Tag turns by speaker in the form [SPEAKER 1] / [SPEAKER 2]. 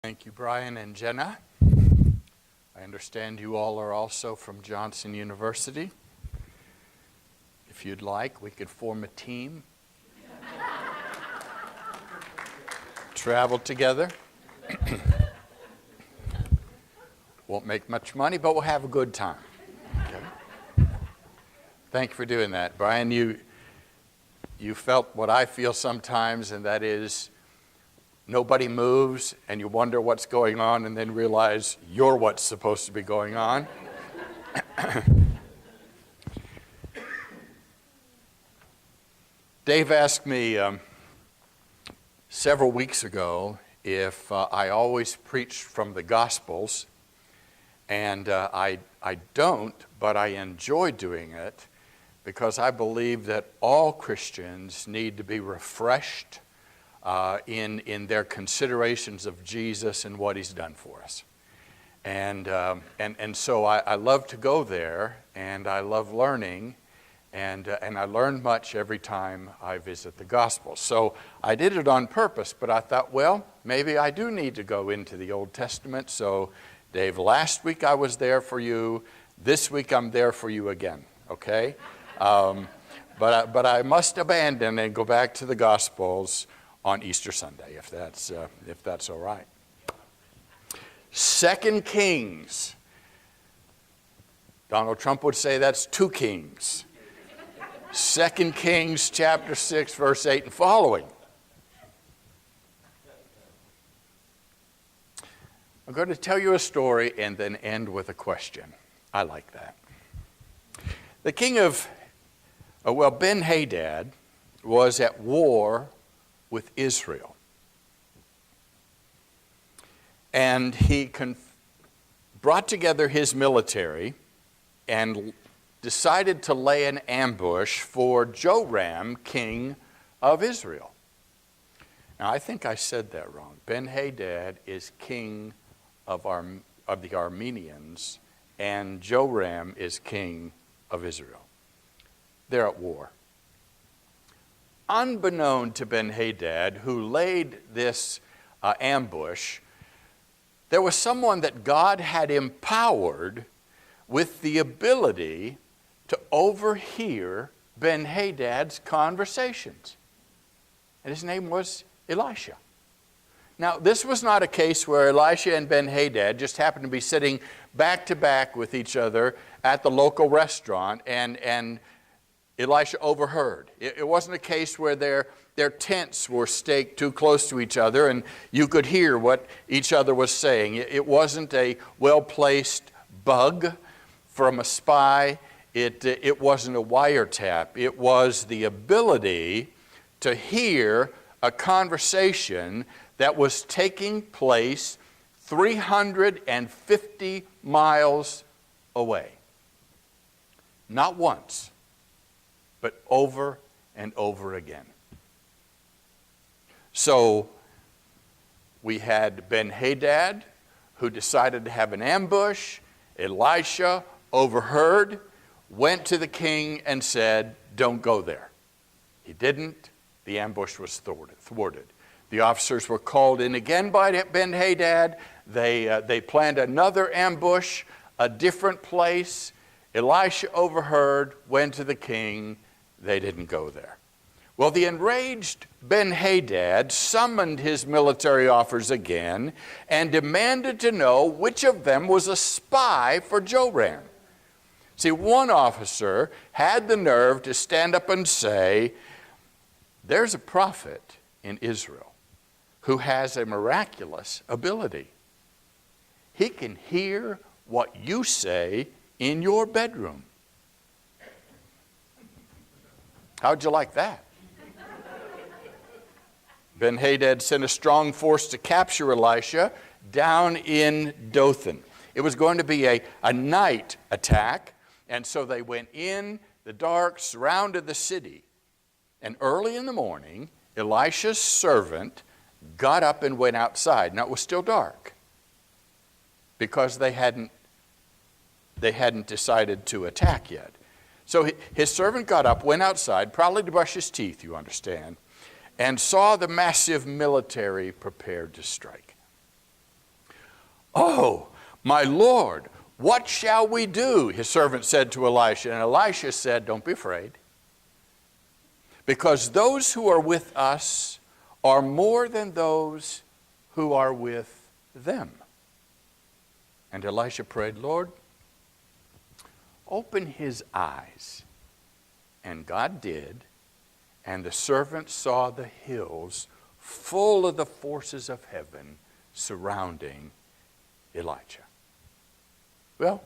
[SPEAKER 1] Thank you, Brian and Jenna. I understand you all are also from Johnson University. If you'd like, we could form a team. Travel together. Won't make much money, but we'll have a good time. Okay? Thank you for doing that. Brian, you felt what I feel sometimes, and that is nobody moves, and you wonder what's going on, and then realize you're what's supposed to be going on. Dave asked me several weeks ago if I always preach from the Gospels, and I don't, but I enjoy doing it because I believe that all Christians need to be refreshed in their considerations of Jesus and what He's done for us. And so I love to go there, and I love learning, and I learn much every time I visit the Gospel. So I did it on purpose, but I thought, well, maybe I do need to go into the Old Testament. So Dave, last week I was there for you. This week I'm there for you again, okay? But I must abandon and go back to the Gospels on Easter Sunday, if that's all right. 2 Kings. Donald Trump would say that's 2 Kings. 2 Kings chapter 6, verse 8 and following. I'm going to tell you a story and then end with a question. I like that. The king of, Ben-Hadad was at war with Israel. And he brought together his military and decided to lay an ambush for Joram, king of Israel. Now, I think I said that wrong. Ben-Hadad is king of the Armenians, and Joram is king of Israel. They're at war. Unbeknown to Ben-Hadad, who laid this ambush, there was someone that God had empowered with the ability to overhear Ben-Hadad's conversations. And his name was Elisha. Now, this was not a case where Elisha and Ben-Hadad just happened to be sitting back to back with each other at the local restaurant and Elisha overheard. It wasn't a case where their tents were staked too close to each other and you could hear what each other was saying. It wasn't a well-placed bug from a spy. It wasn't a wiretap. It was the ability to hear a conversation that was taking place 350 miles away. Not once, but over and over again. So we had Ben-Hadad, who decided to have an ambush. Elisha overheard, went to the king and said, "Don't go there." He didn't. The ambush was thwarted. The officers were called in again by Ben-Hadad. They planned another ambush, a different place. Elisha overheard, went to the king. They didn't go there. Well, the enraged Ben-Hadad summoned his military officers again and demanded to know which of them was a spy for Joram. See, one officer had the nerve to stand up and say, "There's a prophet in Israel who has a miraculous ability. He can hear what you say in your bedroom." How'd you like that? Ben-Hadad sent a strong force to capture Elisha down in Dothan. It was going to be a night attack, and so they went in the dark, surrounded the city. And early in the morning, Elisha's servant got up and went outside. Now, it was still dark because they hadn't decided to attack yet. So his servant got up, went outside, probably to brush his teeth, you understand, and saw the massive military prepared to strike. My Lord, what shall we do? His servant said to Elisha. And Elisha said, don't be afraid, because those who are with us are more than those who are with them. And Elisha prayed, Lord, open his eyes. And God did, and the servant saw the hills full of the forces of heaven surrounding Elijah. Well,